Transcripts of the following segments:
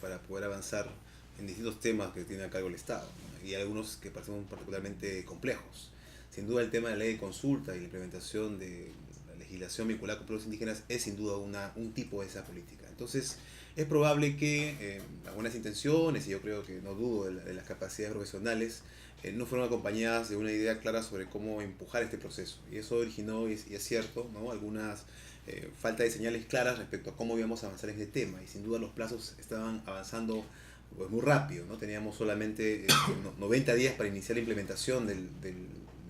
para poder avanzar en distintos temas que tiene a cargo el Estado, ¿no? Y algunos que parecen particularmente complejos. Sin duda el tema de la ley de consulta y la implementación de la legislación vinculada con pueblos indígenas es sin duda un tipo de esa política. Entonces es probable que las buenas intenciones, y yo creo que no dudo de las capacidades profesionales, no fueron acompañadas de una idea clara sobre cómo empujar este proceso. Y eso originó, y es cierto, ¿no?, algunas falta de señales claras respecto a cómo íbamos a avanzar en este tema. Y sin duda los plazos estaban avanzando pues, muy rápido, ¿no? Teníamos solamente 90 días para iniciar la implementación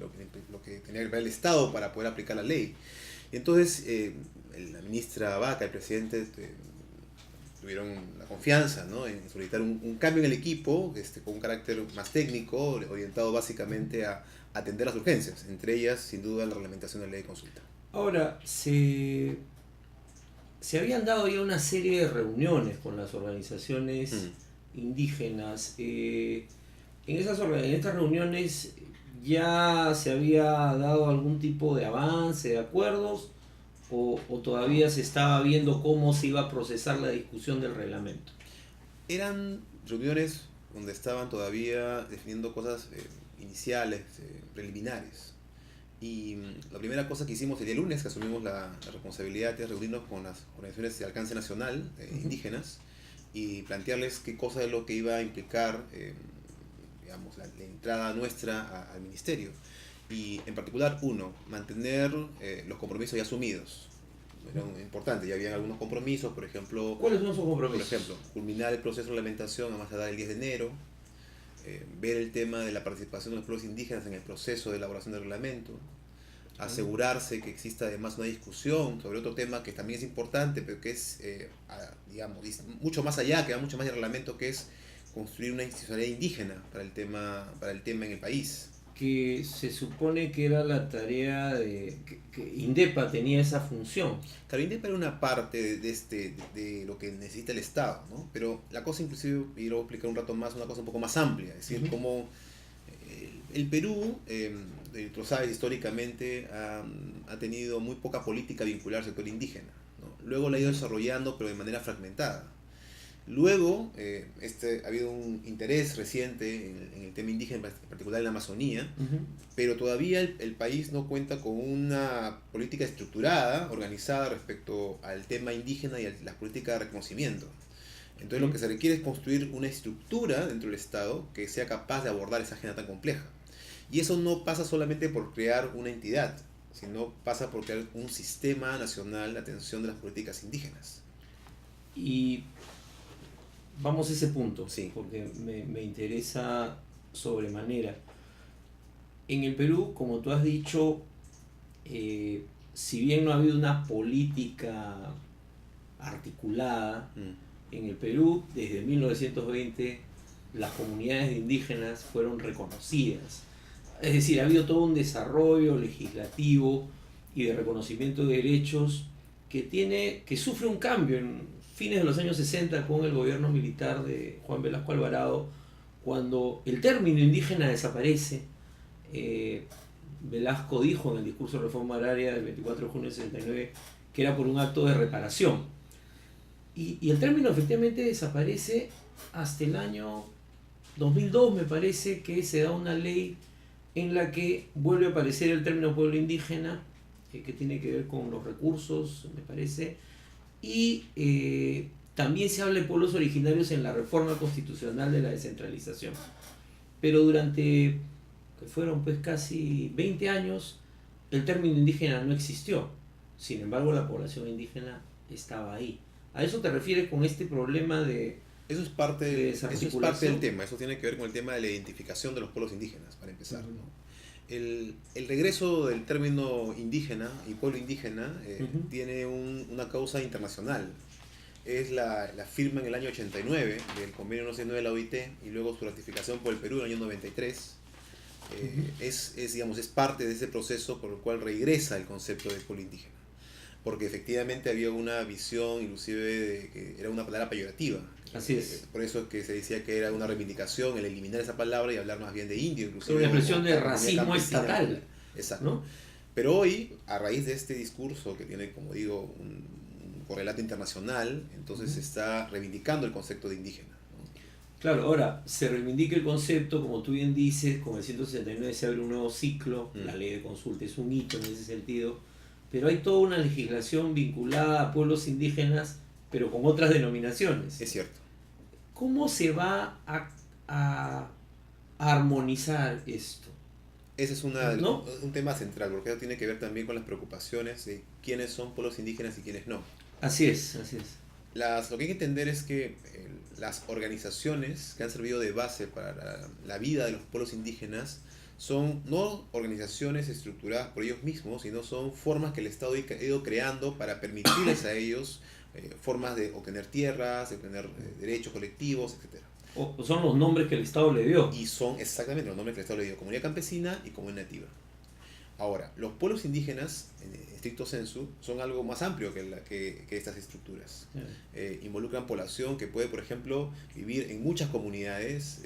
lo que tenía que ver el Estado para poder aplicar la ley. Y entonces la ministra Vaca, el presidente, tuvieron la confianza, ¿no?, en solicitar un cambio en el equipo con un carácter más técnico, orientado básicamente a atender las urgencias, entre ellas, sin duda, la reglamentación de la ley de consulta. Ahora, se habían dado ya una serie de reuniones con las organizaciones indígenas. En estas reuniones ya se había dado algún tipo de avance, de acuerdos, o todavía se estaba viendo cómo se iba a procesar la discusión del reglamento. Eran reuniones donde estaban todavía definiendo cosas iniciales, preliminares. Y la primera cosa que hicimos el día lunes, que asumimos la responsabilidad de reunirnos con las organizaciones de alcance nacional indígenas y plantearles qué cosa es lo que iba a implicar digamos, la entrada nuestra al ministerio. Y en particular, uno, mantener los compromisos ya asumidos. Era importante, ya habían algunos compromisos, por ejemplo... ¿Cuáles son esos compromisos? Por ejemplo, culminar el proceso de reglamentación a más tardar el 10 de enero, ver el tema de la participación de los pueblos indígenas en el proceso de elaboración del reglamento, asegurarse que exista además una discusión sobre otro tema que también es importante, pero que es, digamos, mucho más allá, que va mucho más del reglamento, que es construir una institucionalidad indígena para el tema en el país. Que se supone que era la tarea que INDEPA tenía esa función. Claro, INDEPA era una parte de lo que necesita el Estado, ¿no? Pero la cosa inclusive, y lo voy a explicar un rato más, una cosa un poco más amplia, es decir, cómo el Perú, tú sabes, históricamente ha tenido muy poca política vinculada al sector indígena, ¿no? Luego la ha ido desarrollando, pero de manera fragmentada. Luego, ha habido un interés reciente en el tema indígena, en particular en la Amazonía, pero todavía el país no cuenta con una política estructurada, organizada respecto al tema indígena y a las políticas de reconocimiento. Entonces lo que se requiere es construir una estructura dentro del Estado que sea capaz de abordar esa agenda tan compleja. Y eso no pasa solamente por crear una entidad, sino pasa por crear un sistema nacional de atención de las políticas indígenas. Y vamos a ese punto, sí, porque me interesa sobremanera. En el Perú, como tú has dicho, si bien no ha habido una política articulada, en el Perú, desde 1920, las comunidades indígenas fueron reconocidas. Es decir, ha habido todo un desarrollo legislativo y de reconocimiento de derechos que sufre un cambio en fines de los años 60 con el gobierno militar de Juan Velasco Alvarado, cuando el término indígena desaparece. Velasco dijo en el discurso de reforma agraria del 24 de junio del 69 que era por un acto de reparación. Y el término efectivamente desaparece hasta el año 2002, me parece, que se da una ley en la que vuelve a aparecer el término pueblo indígena, que tiene que ver con los recursos, me parece, y también se habla de pueblos originarios en la reforma constitucional de la descentralización. Pero durante, que fueron pues casi 20 años, el término indígena no existió. Sin embargo, la población indígena estaba ahí. ¿A eso te refieres con este problema de... Eso es parte del tema, eso tiene que ver con el tema de la identificación de los pueblos indígenas, para empezar, ¿no? El regreso del término indígena y pueblo indígena tiene una causa internacional. Es la firma en el año 89 del convenio 169 de la OIT y luego su ratificación por el Perú en el año 93. Digamos, es parte de ese proceso por el cual regresa el concepto de pueblo indígena. Porque efectivamente había una visión, inclusive, de que era una palabra peyorativa. Así es. Por eso es que se decía que era una reivindicación el eliminar esa palabra y hablar más bien de indio, inclusive. Una expresión de racismo estatal. Exacto. ¿No? Pero hoy, a raíz de este discurso que tiene, como digo, un correlato internacional, entonces se está reivindicando el concepto de indígena, ¿no? Claro, ahora se reivindica el concepto, como tú bien dices, con el 169 se abre un nuevo ciclo, la ley de consulta es un hito en ese sentido, pero hay toda una legislación vinculada a pueblos indígenas, pero con otras denominaciones. Es cierto. ¿Cómo se va a armonizar esto? Ese es ¿No? un tema central, porque eso tiene que ver también con las preocupaciones de quiénes son pueblos indígenas y quiénes no. Así es, así es. Lo que hay que entender es que las organizaciones que han servido de base para la vida de los pueblos indígenas son no organizaciones estructuradas por ellos mismos, sino son formas que el Estado ha ido creando para permitirles a ellos formas de obtener tierras, de obtener derechos colectivos, etc. O son los nombres que el Estado le dio. Y son exactamente los nombres que el Estado le dio: comunidad campesina y comunidad nativa. Ahora, los pueblos indígenas, en estricto sensu, son algo más amplio que estas estructuras. Involucran población que puede, por ejemplo, vivir en muchas comunidades,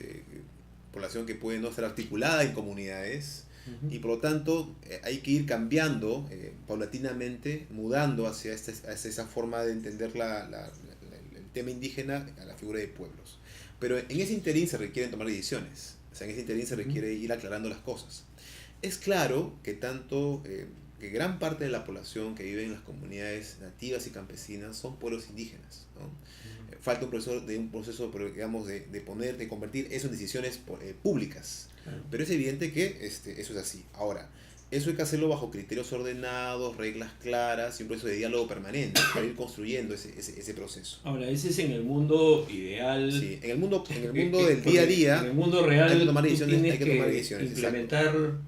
población que puede no estar articulada en comunidades, y por lo tanto hay que ir cambiando paulatinamente, mudando hacia esa forma de entender el tema indígena a la figura de pueblos. Pero en ese interín se requieren tomar decisiones, o sea, en ese interín se requiere ir aclarando las cosas. Es claro que que gran parte de la población que vive en las comunidades nativas y campesinas son pueblos indígenas, ¿no? Falta un proceso digamos, de convertir eso en decisiones públicas. Pero es evidente que eso es así. Ahora, eso hay que hacerlo bajo criterios ordenados, reglas claras y un proceso de diálogo permanente para ir construyendo ese proceso. Ahora, ese es en el mundo ideal. Sí, en el mundo del día a día, en el mundo real, hay que tomar tienes decisiones, implementar exacto.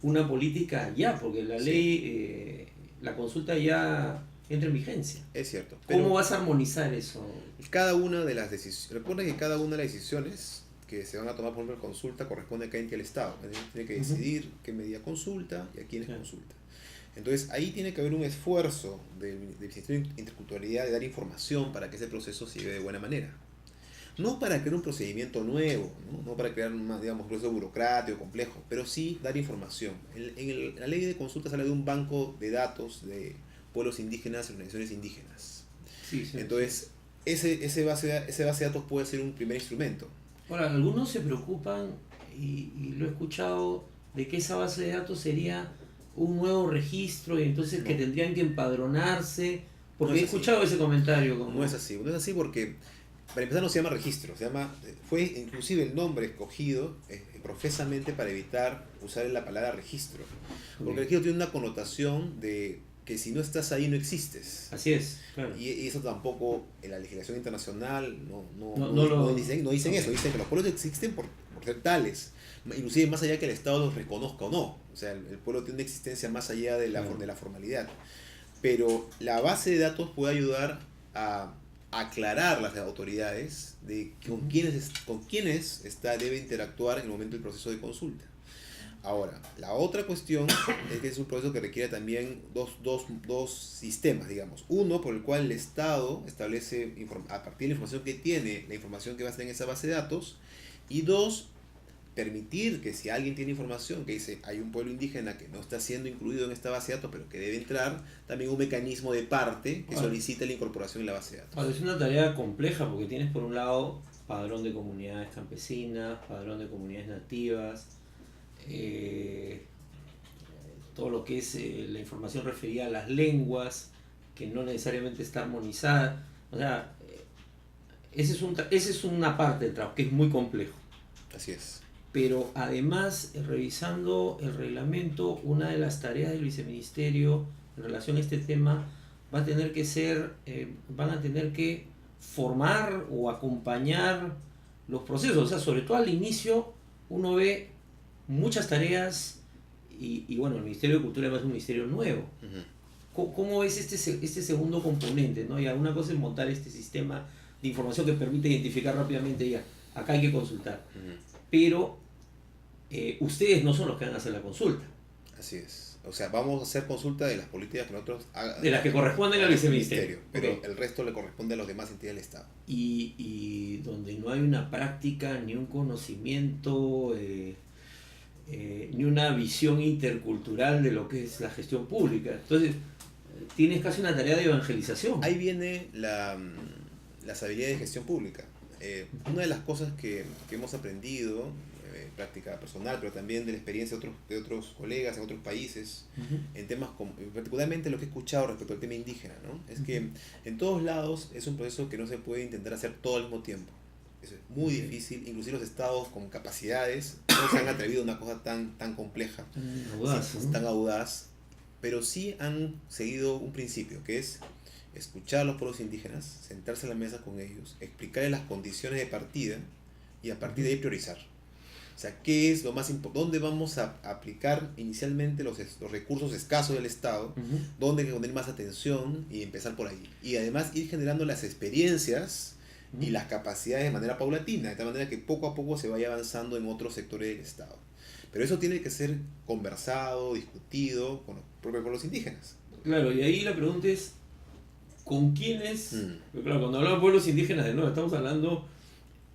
una política ya, porque la ley, la consulta ya entra en vigencia. Es cierto. ¿Cómo vas a armonizar eso? Cada una de las decisiones, recuerda que cada una de las decisiones que se van a tomar por ejemplo en consulta corresponde a cada ente del Estado. Tiene que decidir qué medida consulta y a quiénes consulta. Entonces ahí tiene que haber un esfuerzo del Ministerio de Interculturalidad de dar información para que ese proceso se lleve de buena manera. No para crear un procedimiento nuevo, no para crear un proceso burocrático, complejo, pero sí dar información. La ley de consultas habla de un banco de datos de pueblos indígenas y organizaciones indígenas. Sí, sí, entonces, ese base de datos puede ser un primer instrumento. Ahora, algunos se preocupan, y lo he escuchado, de que esa base de datos sería un nuevo registro y entonces que tendrían que empadronarse, porque he escuchado ese comentario. No es así porque, para empezar, no se llama registro, fue inclusive el nombre escogido profesamente para evitar usar la palabra registro, porque el registro tiene una connotación de que si no estás ahí no existes. Así es, claro. Y eso tampoco en la legislación internacional no dicen eso, dicen que los pueblos existen por ser tales, inclusive más allá que el Estado los reconozca o no. O sea, el pueblo tiene una existencia más allá de la formalidad. Pero la base de datos puede ayudar a aclarar las autoridades de con quiénes debe interactuar en el momento del proceso de consulta. Ahora, la otra cuestión es que es un proceso que requiere también dos sistemas, digamos. Uno, por el cual el Estado establece, a partir de la información que tiene, la información que va a estar en esa base de datos. Y dos, permitir que si alguien tiene información que dice hay un pueblo indígena que no está siendo incluido en esta base de datos, pero que debe entrar, también un mecanismo de parte que solicite la incorporación en la base de datos. Ahora, es una tarea compleja porque tienes por un lado padrón de comunidades campesinas, padrón de comunidades nativas, todo lo que es la información referida a las lenguas, que no necesariamente está armonizada. O sea, esa es una parte del trabajo que es muy complejo. Así es. Pero además, revisando el reglamento, una de las tareas del viceministerio en relación a este tema va a tener que ser, van a tener que formar o acompañar los procesos. O sea, sobre todo al inicio uno ve muchas tareas y bueno, el Ministerio de Cultura es un ministerio nuevo. ¿Cómo ves este segundo componente, ¿no? Y alguna cosa es montar este sistema de información que permite identificar rápidamente ya, acá hay que consultar. Pero ustedes no son los que van a hacer la consulta. Así es. O sea, vamos a hacer consulta de las políticas que nosotros hagamos. De las que corresponden al viceministerio. Pero el resto le corresponde a los demás entidades del Estado. Y donde no hay una práctica, ni un conocimiento, ni una visión intercultural de lo que es la gestión pública. Entonces, tienes casi una tarea de evangelización. Ahí viene las habilidades de gestión pública. Una de las cosas que hemos aprendido, práctica personal, pero también de la experiencia de otros colegas en otros países, en temas como, particularmente lo que he escuchado respecto al tema indígena, ¿no? Es que en todos lados es un proceso que no se puede intentar hacer todo al mismo tiempo. Es muy difícil, inclusive los estados con capacidades no se han atrevido a una cosa tan compleja, tan audaz, pero sí han seguido un principio, que es escuchar a los pueblos indígenas, sentarse a la mesa con ellos, explicarles las condiciones de partida y a partir de ahí priorizar. O sea, ¿qué es lo más importante? ¿Dónde vamos a aplicar inicialmente los recursos escasos del Estado? ¿Dónde hay que poner más atención y empezar por ahí? Y además ir generando las experiencias y las capacidades de manera paulatina, de tal manera que poco a poco se vaya avanzando en otros sectores del Estado. Pero eso tiene que ser conversado, discutido con los propios pueblos indígenas. Claro, y ahí la pregunta es, ¿con quiénes? Claro, cuando hablamos de pueblos indígenas, de nuevo, estamos hablando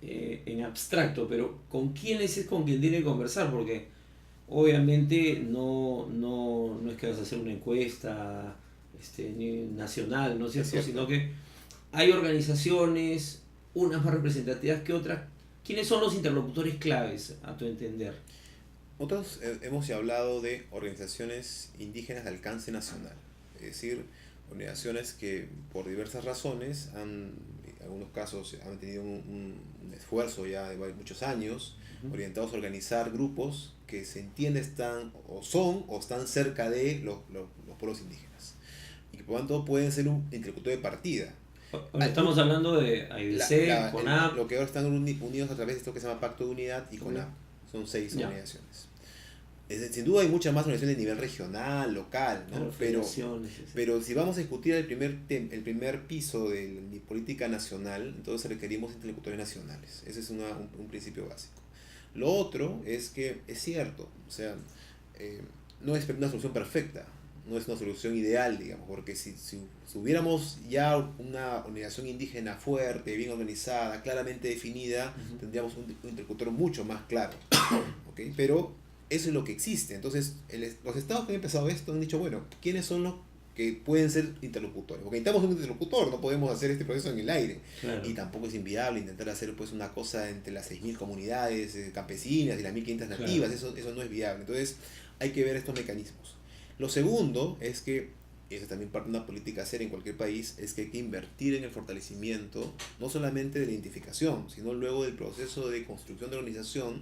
en abstracto, pero ¿con quiénes es con quien tiene que conversar? Porque obviamente no es que vas a hacer una encuesta nacional, ¿no es cierto? Sino que hay organizaciones, unas más representativas que otras. ¿Quiénes son los interlocutores claves, a tu entender? Nosotros hemos hablado de organizaciones indígenas de alcance nacional, es decir, organizaciones que por diversas razones en algunos casos han tenido un esfuerzo ya de muchos años, orientados a organizar grupos que se entiende están cerca de los pueblos indígenas y que por lo tanto pueden ser un interlocutor de partida. Estamos hablando de AIDC, CONAP. Lo que ahora están unidos a través de esto que se llama Pacto de Unidad y CONAP. Son 6 organizaciones. Sin duda hay muchas más organizaciones de nivel regional, local, ¿no? Pero si vamos a discutir el primer piso de la política nacional, entonces requerimos interlocutores nacionales. Ese es un principio básico. Lo otro es que es cierto, o sea, no es una solución perfecta, no es una solución ideal, digamos, porque si hubiéramos ya una organización indígena fuerte, bien organizada, claramente definida, tendríamos un interlocutor mucho más claro, ¿okay? Pero eso es lo que existe. Entonces, los estados que han empezado esto han dicho, bueno, ¿quiénes son los que pueden ser interlocutores? Porque necesitamos un interlocutor, no podemos hacer este proceso en el aire. Claro. Y tampoco es inviable intentar hacer pues una cosa entre las 6.000 comunidades campesinas y las 1.500 nativas, claro. Eso no es viable. Entonces, hay que ver estos mecanismos. Lo segundo es que, y eso también parte de una política seria en cualquier país, es que hay que invertir en el fortalecimiento, no solamente de la identificación, sino luego del proceso de construcción de organización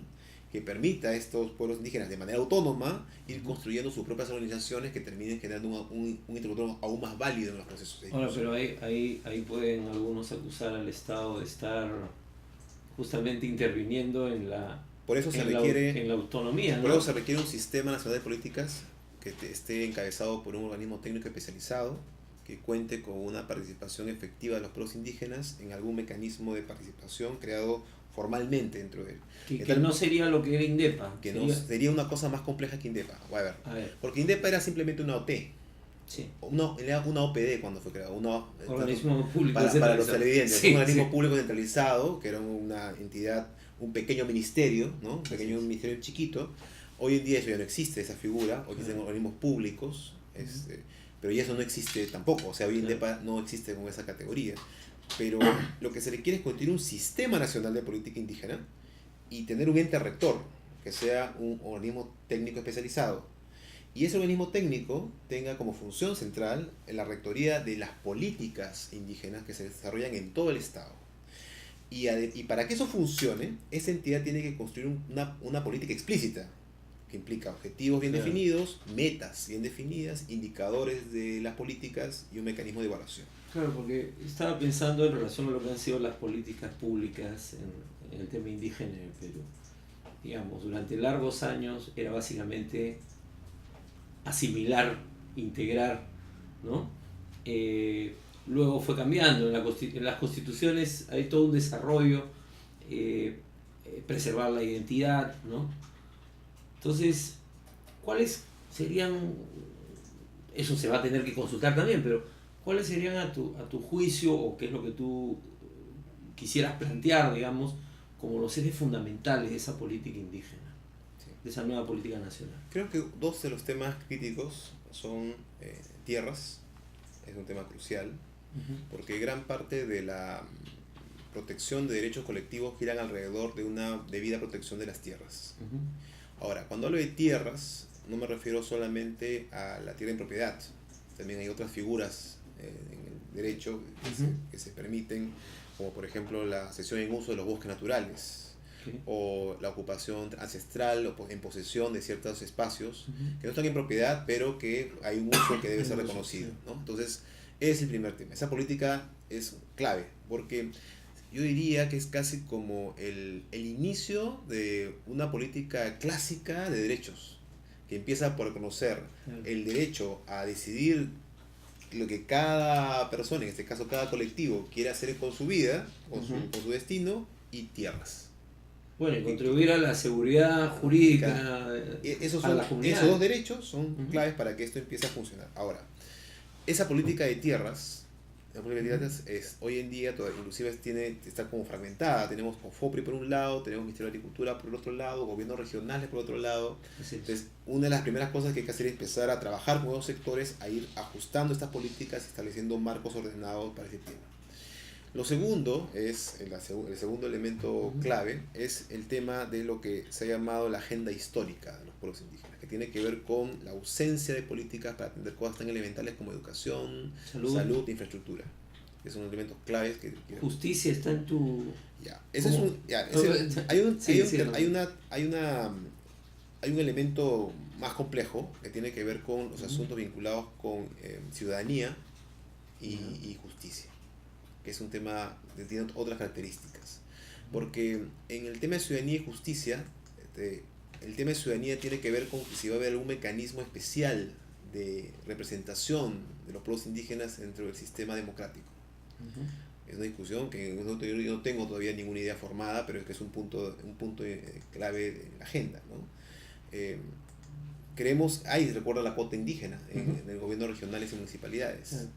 que permita a estos pueblos indígenas de manera autónoma ir construyendo sus propias organizaciones que terminen generando un interlocutor aún más válido en los procesos. Ahora, pero ahí pueden algunos acusar al Estado de estar justamente interviniendo en la, por eso se requiere, en la autonomía, ¿no? Por eso se requiere un sistema nacional de políticas que esté encabezado por un organismo técnico especializado, que cuente con una participación efectiva de los pueblos indígenas en algún mecanismo de participación creado formalmente dentro de él. Que no sería lo que era INDEPA. Que sería una cosa más compleja que INDEPA. A ver. Porque INDEPA era simplemente una OT. Sí. Era una OPD cuando fue creado. Organismo público para los televidentes. Sí, un organismo público centralizado, que era una entidad, un pequeño ministerio, ¿no? Un pequeño ministerio chiquito. Hoy en día eso ya no existe, esa figura. Hoy existen organismos públicos, pero ya eso no existe tampoco. O sea, hoy INDEPA no existe con esa categoría. Pero lo que se requiere es construir un sistema nacional de política indígena y tener un ente rector, que sea un organismo técnico especializado. Y ese organismo técnico tenga como función central la rectoría de las políticas indígenas que se desarrollan en todo el Estado. Y para que eso funcione, esa entidad tiene que construir una política explícita, que implica objetivos bien definidos, metas bien definidas, indicadores de las políticas y un mecanismo de evaluación. Claro, porque estaba pensando en relación a lo que han sido las políticas públicas en el tema indígena en el Perú. Digamos, durante largos años era básicamente asimilar, integrar, ¿no? Luego fue cambiando, en las constituciones hay todo un desarrollo, preservar la identidad, ¿no? Entonces, ¿cuáles serían, eso se va a tener que consultar también, pero ¿cuáles serían a tu juicio, o qué es lo que tú quisieras plantear, digamos, como los ejes fundamentales de esa política indígena, de esa nueva política nacional? Creo que dos de los temas críticos son tierras es un tema crucial, porque gran parte de la protección de derechos colectivos giran alrededor de una debida protección de las tierras. Ahora, cuando hablo de tierras, no me refiero solamente a la tierra en propiedad, también hay otras figuras en el derecho que se permiten, como por ejemplo la cesión en uso de los bosques naturales, o la ocupación ancestral o en posesión de ciertos espacios que no están en propiedad, pero que hay un uso que debe ser reconocido, ¿no? Entonces, es el primer tema. Esa política es clave, porque yo diría que es casi como el inicio de una política clásica de derechos, que empieza por reconocer el derecho a decidir lo que cada persona, en este caso cada colectivo, quiere hacer con su vida, con su destino, y tierras. Bueno, y contribuir a la seguridad jurídica a la comunidad. Esos dos derechos son claves para que esto empiece a funcionar. Ahora, esa política de tierras, hoy en día inclusive está como fragmentada. Tenemos COFOPRI por un lado, tenemos Ministerio de Agricultura por el otro lado, gobiernos regionales por otro lado. Entonces, una de las primeras cosas que hay que hacer es empezar a trabajar con los sectores, a ir ajustando estas políticas, estableciendo marcos ordenados para ese tema. Lo segundo es, el segundo elemento clave, es el tema de lo que se ha llamado la agenda histórica de los pueblos indígenas, que tiene que ver con la ausencia de políticas para atender cosas tan elementales como educación, salud e infraestructura. Que son elementos claves que... Justicia está en tu... Hay un elemento más complejo que tiene que ver con los asuntos vinculados con ciudadanía y justicia, que es un tema que tiene otras características. Porque en el tema de ciudadanía y justicia, el tema de ciudadanía tiene que ver con si va a haber algún mecanismo especial de representación de los pueblos indígenas dentro del sistema democrático. Es una discusión que yo no tengo todavía ninguna idea formada, pero es que es un punto clave de la agenda, ¿no? Recuerda la cuota indígena en el gobierno regionales y municipalidades.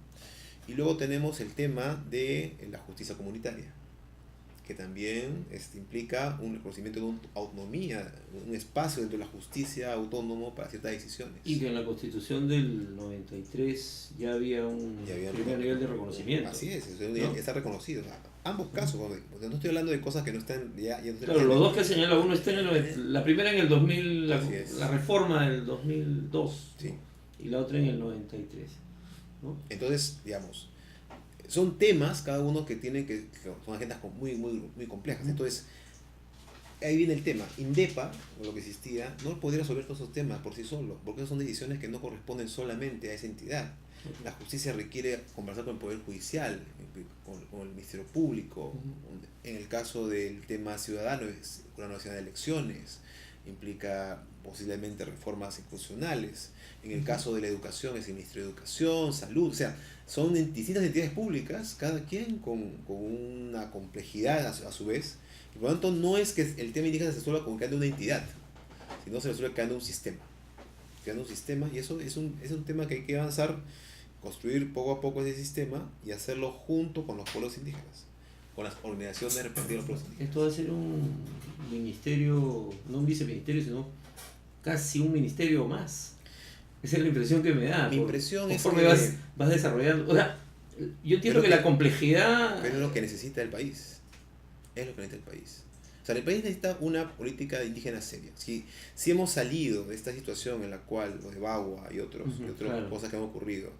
Y luego tenemos el tema de la justicia comunitaria, que también implica un reconocimiento de una autonomía, un espacio dentro de la justicia autónomo para ciertas decisiones. Y que en la Constitución del 93 ya había un primer nivel de reconocimiento. Así es, ¿no? Está reconocido. Ambos casos, no estoy hablando de cosas que no están ya no claro, los dos que señala uno están en la primera en el 2000, la reforma del 2002, sí, ¿no? Y la otra en el 93. ¿No? Entonces, digamos, son temas cada uno que son agendas muy, muy, muy complejas. Entonces, ahí viene el tema. INDEPA, o lo que existía, no podría resolver todos esos temas por sí solo, porque son decisiones que no corresponden solamente a esa entidad. La justicia requiere conversar con el Poder Judicial, con el Ministerio Público. En el caso del tema ciudadano, es la Nacional de Elecciones, implica posiblemente reformas institucionales. En el caso de la educación, es el Ministerio de Educación, Salud, o sea, son distintas entidades públicas, cada quien con una complejidad a su vez. Y por lo tanto, no es que el tema indígena se resuelva con creando una entidad, sino se resuelve creando un sistema. Y eso es un tema que hay que avanzar, construir poco a poco ese sistema y hacerlo junto con los pueblos indígenas, con las organizaciones representativas de los pueblos indígenas. Esto va a ser un ministerio, no un viceministerio, sino casi un ministerio más. Esa es la impresión que me da. Mi impresión es que vas desarrollando. O sea, yo entiendo que la complejidad... Pero es lo que necesita el país. O sea, el país necesita una política indígena seria. Si hemos salido de esta situación en la cual los de Bagua y otras claro, cosas que han ocurrido,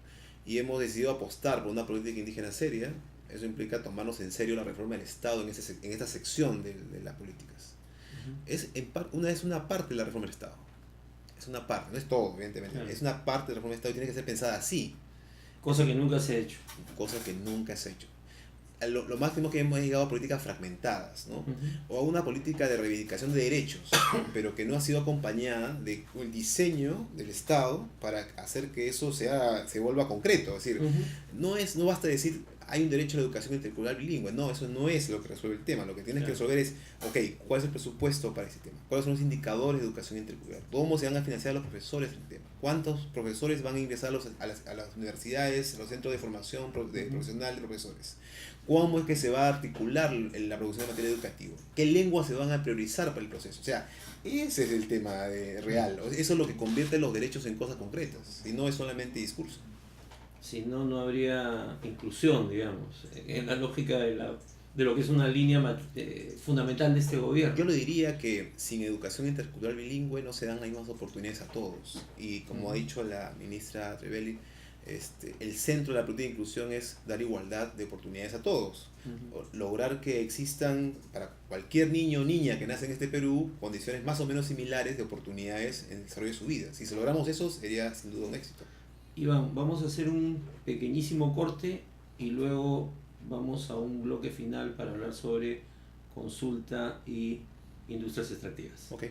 y hemos decidido apostar por una política indígena seria, eso implica tomarnos en serio la reforma del Estado en esta sección de las políticas. Es una parte de la reforma del Estado. Es una parte, no es todo, evidentemente. Claro. Es una parte de la reforma del Estado y tiene que ser pensada así. Cosa que nunca se ha hecho. Lo máximo que hemos llegado a políticas fragmentadas, ¿no? O a una política de reivindicación de derechos, pero que no ha sido acompañada del diseño del Estado para hacer que eso se vuelva concreto. Es decir, no basta decir hay un derecho a la educación intercultural bilingüe. No, eso no es lo que resuelve el tema. Lo que tienes que resolver es, ¿cuál es el presupuesto para ese tema? ¿Cuáles son los indicadores de educación intercultural? ¿Cómo se van a financiar los profesores del tema? ¿Cuántos profesores van a ingresar a las universidades, a los centros de formación profesional de profesores? ¿Cómo es que se va a articular la producción de material educativo? ¿Qué lenguas se van a priorizar para el proceso? O sea, ese es el tema real. Eso es lo que convierte los derechos en cosas concretas, y no es solamente discurso. Si no, no habría inclusión, digamos, en la lógica de lo que es una línea fundamental de este gobierno. Yo lo diría que sin educación intercultural bilingüe no se dan las mismas oportunidades a todos. Y como ha dicho la ministra Trevelli, el centro de la política de inclusión es dar igualdad de oportunidades a todos. Lograr que existan para cualquier niño o niña que nace en este Perú condiciones más o menos similares de oportunidades en el desarrollo de su vida. Si logramos eso, sería sin duda un éxito. Iván, vamos a hacer un pequeñísimo corte y luego vamos a un bloque final para hablar sobre consulta y industrias extractivas. Ok.